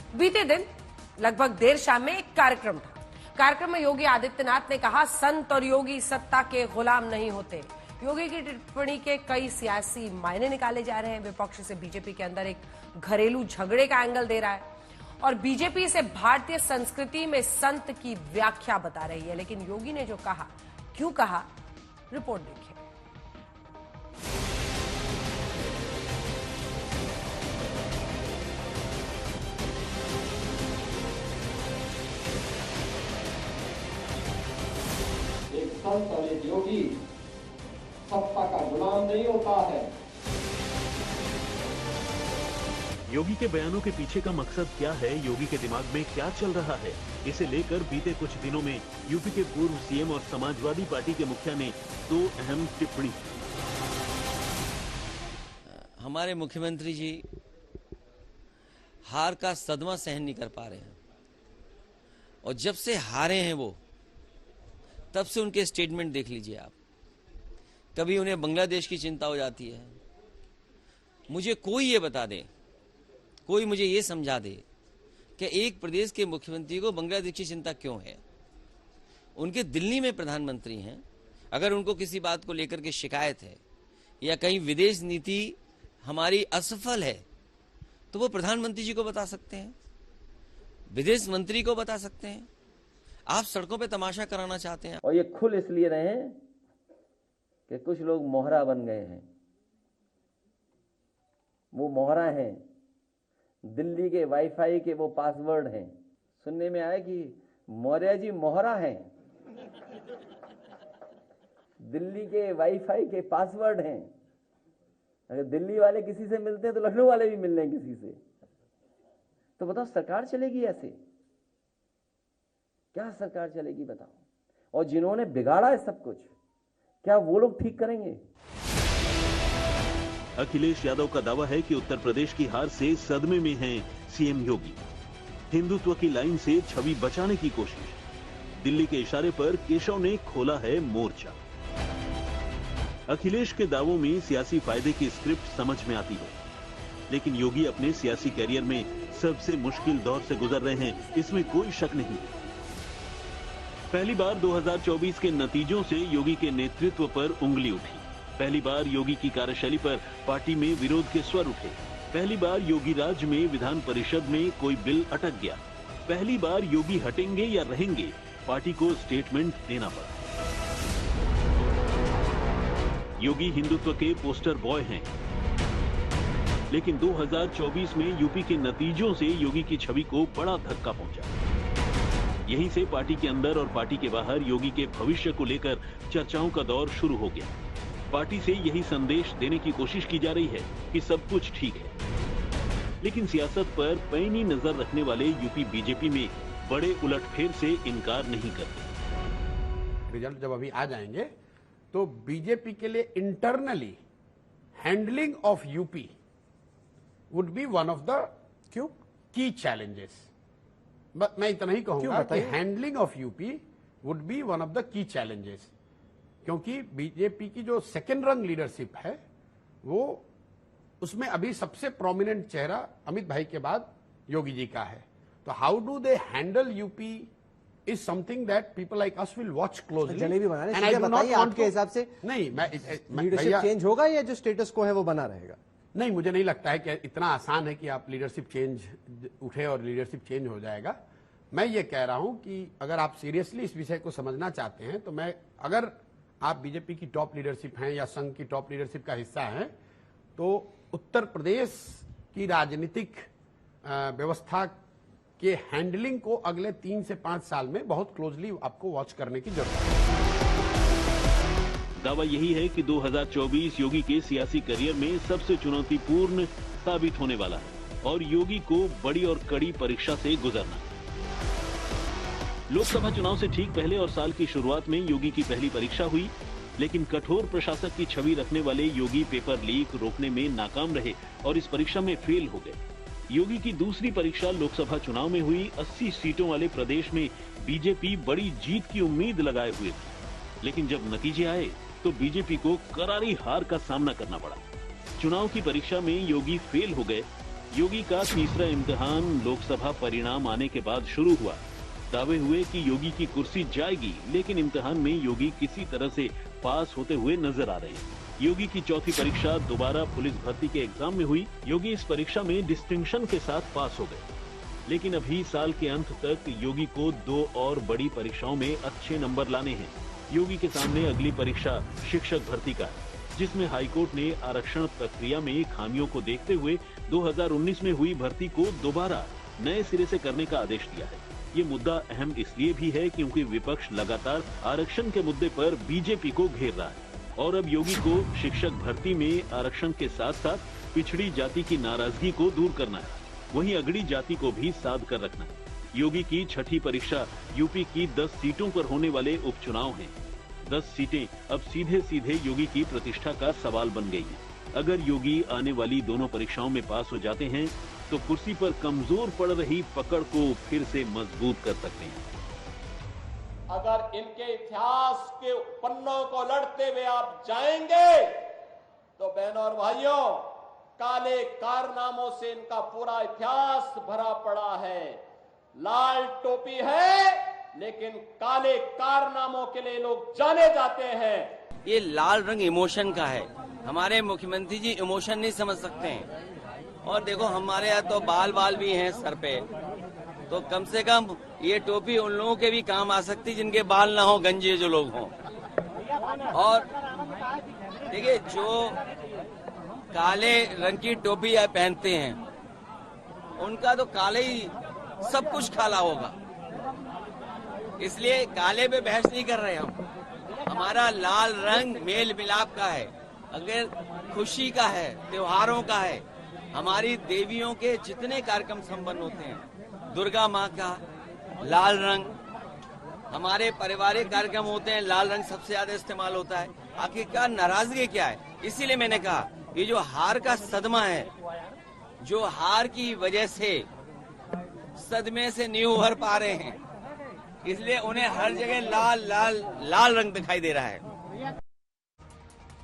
बीते दिन लगभग देर शाम में एक कार्यक्रम था। कार्यक्रम में योगी आदित्यनाथ ने कहा, संत और योगी सत्ता के गुलाम नहीं होते। योगी की टिप्पणी के कई सियासी मायने निकाले जा रहे हैं। विपक्ष से बीजेपी के अंदर एक घरेलू झगड़े का एंगल दे रहा है और बीजेपी से भारतीय संस्कृति में संत की व्याख्या बता रही है। लेकिन योगी ने जो कहा, क्यों कहा, रिपोर्ट देखिए। एक संत और एक योगी सत्ता का गुलाम नहीं होता है। योगी के बयानों के पीछे का मकसद क्या है, योगी के दिमाग में क्या चल रहा है, इसे लेकर बीते कुछ दिनों में यूपी के पूर्व सीएम और समाजवादी पार्टी के मुखिया ने दो अहम टिप्पणी। हमारे मुख्यमंत्री जी हार का सदमा सहन नहीं कर पा रहे हैं और जब से हारे हैं वो, तब से उनके स्टेटमेंट देख लीजिए आप। कभी उन्हें बांग्लादेश की चिंता हो जाती है। मुझे कोई ये बता दे, कोई मुझे ये समझा दे कि एक प्रदेश के मुख्यमंत्री को बांग्लादेश की चिंता क्यों है। उनके दिल्ली में प्रधानमंत्री हैं, अगर उनको किसी बात को लेकर के शिकायत है या कहीं विदेश नीति हमारी असफल है तो वो प्रधानमंत्री जी को बता सकते हैं, विदेश मंत्री को बता सकते हैं। आप सड़कों पे तमाशा कराना चाहते हैं। और ये खुल इसलिए रहे कि कुछ लोग मोहरा बन गए हैं। वो मोहरा हैं, दिल्ली के वाईफाई के वो पासवर्ड हैं। सुनने में आया कि मौर्य जी मोहरा हैं, दिल्ली के वाईफाई के पासवर्ड हैं। अगर दिल्ली वाले किसी से मिलते हैं तो लखनऊ वाले भी मिल रहे हैं किसी से। तो बताओ सरकार चलेगी ऐसे? क्या सरकार चलेगी बताओ? और जिन्होंने बिगाड़ा है सब कुछ, क्या वो लोग ठीक करेंगे? अखिलेश यादव का दावा है कि उत्तर प्रदेश की हार से सदमे में हैं सीएम योगी। हिंदुत्व की लाइन से छवि बचाने की कोशिश। दिल्ली के इशारे पर केशव ने खोला है मोर्चा। अखिलेश के दावों में सियासी फायदे की स्क्रिप्ट समझ में आती है, लेकिन योगी अपने सियासी कैरियर में सबसे मुश्किल दौर से गुजर रहे हैं, इसमें कोई शक नहीं। पहली बार 2024 के नतीजों से योगी के नेतृत्व पर उंगली उठी। पहली बार योगी की कार्यशैली पर पार्टी में विरोध के स्वर उठे। पहली बार योगी राज में विधान परिषद में कोई बिल अटक गया। पहली बार योगी हटेंगे या रहेंगे, पार्टी को स्टेटमेंट देना पड़ा। योगी हिंदुत्व के पोस्टर बॉय हैं, लेकिन 2024 में यूपी के नतीजों से योगी की छवि को बड़ा धक्का पहुंचा। यहीं से पार्टी के अंदर और पार्टी के बाहर योगी के भविष्य को लेकर चर्चाओं का दौर शुरू हो गया। पार्टी से यही संदेश देने की कोशिश की जा रही है कि सब कुछ ठीक है, लेकिन सियासत पर पैनी नजर रखने वाले यूपी बीजेपी में बड़े उलटफेर से इनकार नहीं करते। रिजल्ट जब अभी आ जाएंगे तो बीजेपी के लिए internally handling of UP would be one of the key challenges. मैं इतना ही कहूंगा कि handling of UP would be one of the key challenges, क्योंकि बीजेपी की जो सेकेंड रंग लीडरशिप है वो उसमें अभी सबसे प्रोमिनेंट चेहरा अमित भाई के बाद योगी जी का है। तो how do they handle UP is something that people like us will watch closely. Jalebi बनाने बताइए, आपके हिसाब से नहीं, लीडरशिप चेंज होगा या जो स्टेटस को है वो बना रहेगा? नहीं, मुझे नहीं लगता है कि इतना आसान है कि आप लीडरशिप चेंज उठे और लीडरशिप चेंज हो जाएगा। मैं ये कह रहा हूं कि अगर आप सीरियसली इस विषय को समझना चाहते हैं तो अगर आप बीजेपी की टॉप लीडरशिप हैं या संघ की टॉप लीडरशिप का हिस्सा हैं तो उत्तर प्रदेश की राजनीतिक व्यवस्था के हैंडलिंग को अगले 3 से 5 साल में बहुत क्लोजली आपको वॉच करने की जरूरत है। दावा यही है कि 2024 योगी के सियासी करियर में सबसे चुनौतीपूर्ण साबित होने वाला है और योगी को बड़ी और कड़ी परीक्षा से गुजरना है। लोकसभा चुनाव से ठीक पहले और साल की शुरुआत में योगी की पहली परीक्षा हुई, लेकिन कठोर प्रशासक की छवि रखने वाले योगी पेपर लीक रोकने में नाकाम रहे और इस परीक्षा में फेल हो गए। योगी की दूसरी परीक्षा लोकसभा चुनाव में हुई। 80 सीटों वाले प्रदेश में बीजेपी बड़ी जीत की उम्मीद लगाए हुए थी, लेकिन जब नतीजे आए तो बीजेपी को करारी हार का सामना करना पड़ा। चुनाव की परीक्षा में योगी फेल हो गए योगी का तीसरा इम्तिहान लोकसभा परिणाम आने के बाद शुरू हुआ। दावे हुए कि योगी की कुर्सी जाएगी, लेकिन इम्तिहान में योगी किसी तरह से पास होते हुए नजर आ रहे हैं। योगी की चौथी परीक्षा दोबारा पुलिस भर्ती के एग्जाम में हुई। योगी इस परीक्षा में डिस्टिंक्शन के साथ पास हो गए, लेकिन अभी साल के अंत तक योगी को 2 और बड़ी परीक्षाओं में अच्छे नंबर लाने हैं। योगी के सामने अगली परीक्षा शिक्षक भर्ती का है, जिसमें हाईकोर्ट ने आरक्षण प्रक्रिया में खामियों को देखते हुए 2019 में हुई भर्ती को दोबारा नए सिरे से करने का आदेश दिया है। ये मुद्दा अहम इसलिए भी है क्योंकि विपक्ष लगातार आरक्षण के मुद्दे पर बीजेपी को घेर रहा है और अब योगी को शिक्षक भर्ती में आरक्षण के साथ साथ पिछड़ी जाति की नाराजगी को दूर करना है, वहीं अगड़ी जाति को भी साध कर रखना है। योगी की छठी परीक्षा यूपी की 10 सीटों पर होने वाले उपचुनाव हैं। 10 सीटें अब सीधे सीधे योगी की प्रतिष्ठा का सवाल बन गई हैं। अगर योगी आने वाली दोनों परीक्षाओं में पास हो जाते हैं तो कुर्सी पर कमजोर पड़ रही पकड़ को फिर से मजबूत कर सकते हैं। अगर इनके इतिहास के पन्नों को लड़ते हुए आप जाएंगे तो बहनों और भाइयों, काले कारनामों से इनका पूरा इतिहास भरा पड़ा है। लाल टोपी है, लेकिन काले कारनामों के लिए लोग जाने जाते हैं। ये लाल रंग इमोशन का है। हमारे मुख्यमंत्री जी इमोशन नहीं समझ सकते हैं। और देखो, हमारे यहाँ तो बाल भी हैं सर पे, तो कम से कम ये टोपी उन लोगों के भी काम आ सकती जिनके बाल ना हो, गंजे जो लोग हों। और देखिए, जो काले रंग की टोपी पहनते हैं उनका तो काले ही सब कुछ काला होगा, इसलिए काले पे बहस नहीं कर रहे हम। हमारा लाल रंग मेल मिलाप का है, अगर खुशी का है, त्योहारों का है। हमारी देवियों के जितने कार्यक्रम संपन्न होते हैं, दुर्गा माँ का लाल रंग, हमारे पारिवारिक कार्यक्रम होते हैं, लाल रंग सबसे ज्यादा इस्तेमाल होता है। आखिरकार नाराजगी क्या है? इसीलिए मैंने कहा ये जो हार का सदमा है, जो हार की वजह से सदमे से नहीं उभर पा रहे हैं, इसलिए उन्हें हर जगह लाल लाल लाल रंग दिखाई दे रहा है।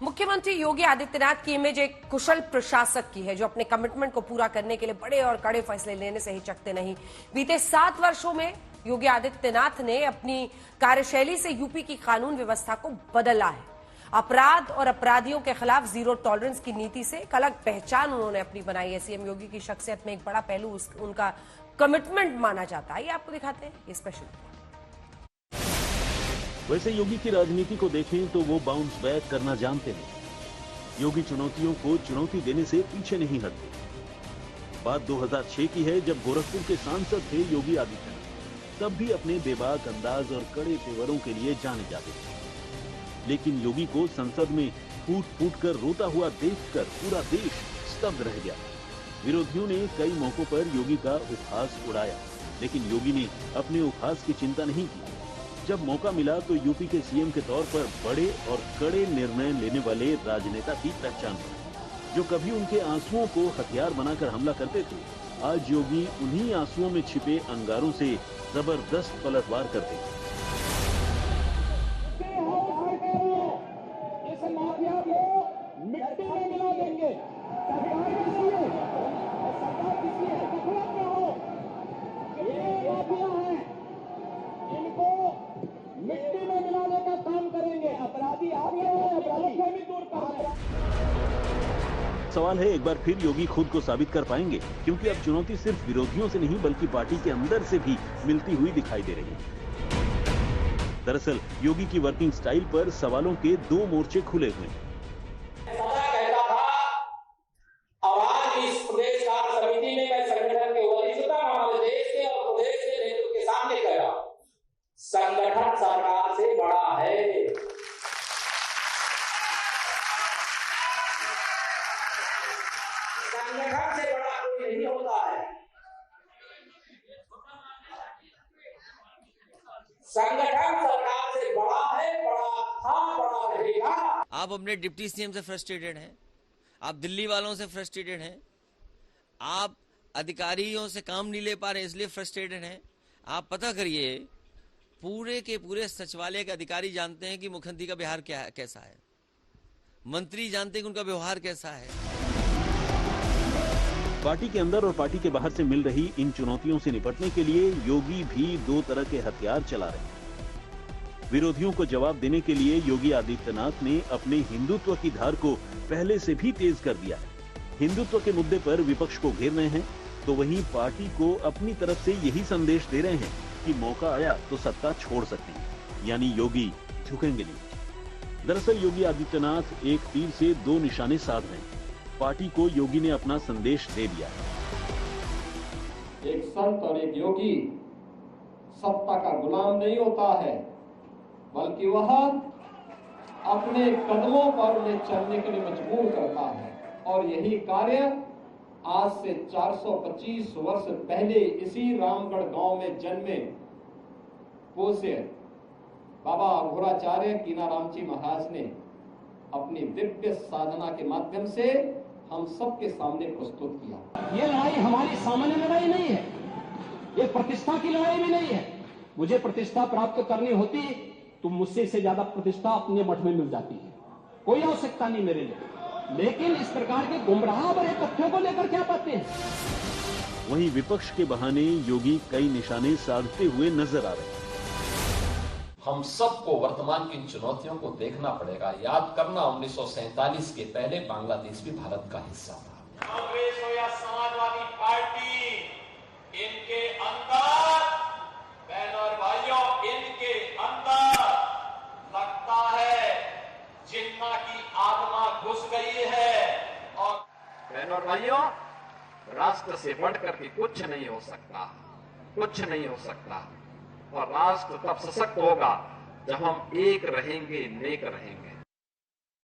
मुख्यमंत्री योगी आदित्यनाथ की इमेज एक कुशल प्रशासक की है, जो अपने कमिटमेंट को पूरा करने के लिए बड़े और कड़े फैसले लेने से हिचकते नहीं। बीते 7 वर्षों में योगी आदित्यनाथ ने अपनी कार्यशैली से यूपी की कानून व्यवस्था को बदला है। अपराध और अपराधियों के खिलाफ जीरो टॉलरेंस की नीति से एक अलग पहचान उन्होंने अपनी बनाई है। सीएम योगी की शख्सियत में एक बड़ा पहलू उनका कमिटमेंट माना जाता है। ये आपको दिखाते हैं ये स्पेशल। वैसे योगी की राजनीति को देखें तो वो बाउंस बैक करना जानते हैं। योगी चुनौतियों को चुनौती देने से पीछे नहीं हटते। बात 2006 की है, जब गोरखपुर के सांसद थे योगी आदित्यनाथ। तब भी अपने बेबाक अंदाज और कड़े तेवरों के लिए जाने जाते थे, लेकिन योगी को संसद में फूट फूट कर रोता हुआ देखकर पूरा देश स्तब्ध रह गया। विरोधियों ने कई मौकों पर योगी का उपहास उड़ाया, लेकिन योगी ने अपने उपहास की चिंता नहीं की। जब मौका मिला तो यूपी के सीएम के तौर पर बड़े और कड़े निर्णय लेने वाले राजनेता की पहचान बनी। जो कभी उनके आंसुओं को हथियार बनाकर हमला करते थे, आज योगी उन्हीं आंसुओं में छिपे अंगारों से जबरदस्त पलटवार करते हैं। इस माफिया को मिट्टी में मिला देंगे। सरकार किसी है, सरकार किसी है, बखला क्या हो, ये माफिया है, इनको मिट्टी में मिलाने का काम करेंगे। अपराधी आ गए हैं, अपराधी को भी दूर कर। सवाल है, एक बार फिर योगी खुद को साबित कर पाएंगे? क्योंकि अब चुनौती सिर्फ विरोधियों से नहीं बल्कि पार्टी के अंदर से भी मिलती हुई दिखाई दे रही है। दरअसल योगी की वर्किंग स्टाइल पर सवालों के 2 मोर्चे खुले हुए हैं। कहता था आवाज इस प्रदेश कार्य समिति में मैं संगठन के वरिष्ठता हमारे देश के और प्रदेश के नेतृत्व के सामने कह रहा हूं, संगठन सरकार से बड़ा है। संगठन से बड़ा कोई नहीं होता है। संगठन सरकार से बड़ा है, बड़ा था, बड़ा रहेगा। आप अपने डिप्टी सीएम से फ्रस्ट्रेटेड हैं, आप दिल्ली वालों से फ्रस्ट्रेटेड हैं, आप अधिकारियों से काम नहीं ले पा रहे इसलिए फ्रस्ट्रेटेड हैं। आप पता करिए, पूरे के पूरे सचिवालय के अधिकारी जानते हैं कि मुख्यमंत्री का व्यवहार कैसा है, मंत्री जानते हैं कि उनका व्यवहार कैसा है। पार्टी के अंदर और पार्टी के बाहर से मिल रही इन चुनौतियों से निपटने के लिए योगी भी दो तरह के हथियार चला रहे हैं। विरोधियों को जवाब देने के लिए योगी आदित्यनाथ ने अपने हिंदुत्व की धार को पहले से भी तेज कर दिया है। हिंदुत्व के मुद्दे पर विपक्ष को घेर रहे हैं, तो वहीं पार्टी को अपनी तरफ से यही संदेश दे रहे हैं कि मौका आया तो सत्ता छोड़ सकते हैं, यानी योगी झुकेंगे नहीं। दरअसल योगी आदित्यनाथ एक तीर से दो निशाने साध रहे हैं। पार्टी को योगी ने अपना संदेश दे दिया है। एक संत और एक योगी सत्ता का गुलाम नहीं होता है, बल्कि वह अपने कदमों पर उन्हें चलने के लिए मजबूर करता है। और यही कार्य आज से 425 वर्ष पहले इसी रामगढ़ गांव में जन्मे पूज्य बाबा अघोराचार्य कीनाराम जी महाराज ने अपनी दिव्य साधना के माध्यम से हम सबके सामने प्रस्तुत किया। ये लड़ाई हमारी सामान्य लड़ाई नहीं है, ये प्रतिष्ठा की लड़ाई भी नहीं है। मुझे प्रतिष्ठा प्राप्त करनी होती तो मुझसे से ज्यादा प्रतिष्ठा अपने मठ में मिल जाती है, कोई आवश्यकता नहीं मेरे लिए। लेकिन इस प्रकार के गुमराह भरे तथ्यों को लेकर क्या बातें हैं। वहीं विपक्ष के बहाने योगी कई निशाने साधते हुए नजर आ रहे हैं। हम सबको वर्तमान की इन चुनौतियों को देखना पड़ेगा। याद करना 1947 के पहले बांग्लादेश भी भारत का हिस्सा था। कांग्रेस हो या समाजवादी पार्टी, इनके अंदर बहनों और भाइयों, इनके अंदर लगता है जिन्ना की आत्मा घुस गई है। और बहनों और भाइयों, राष्ट्र से बढ़कर के कुछ नहीं हो सकता, कुछ नहीं हो सकता। और राष्ट्र तब सशक्त होगा जब हम एक रहेंगे, नेक रहेंगे।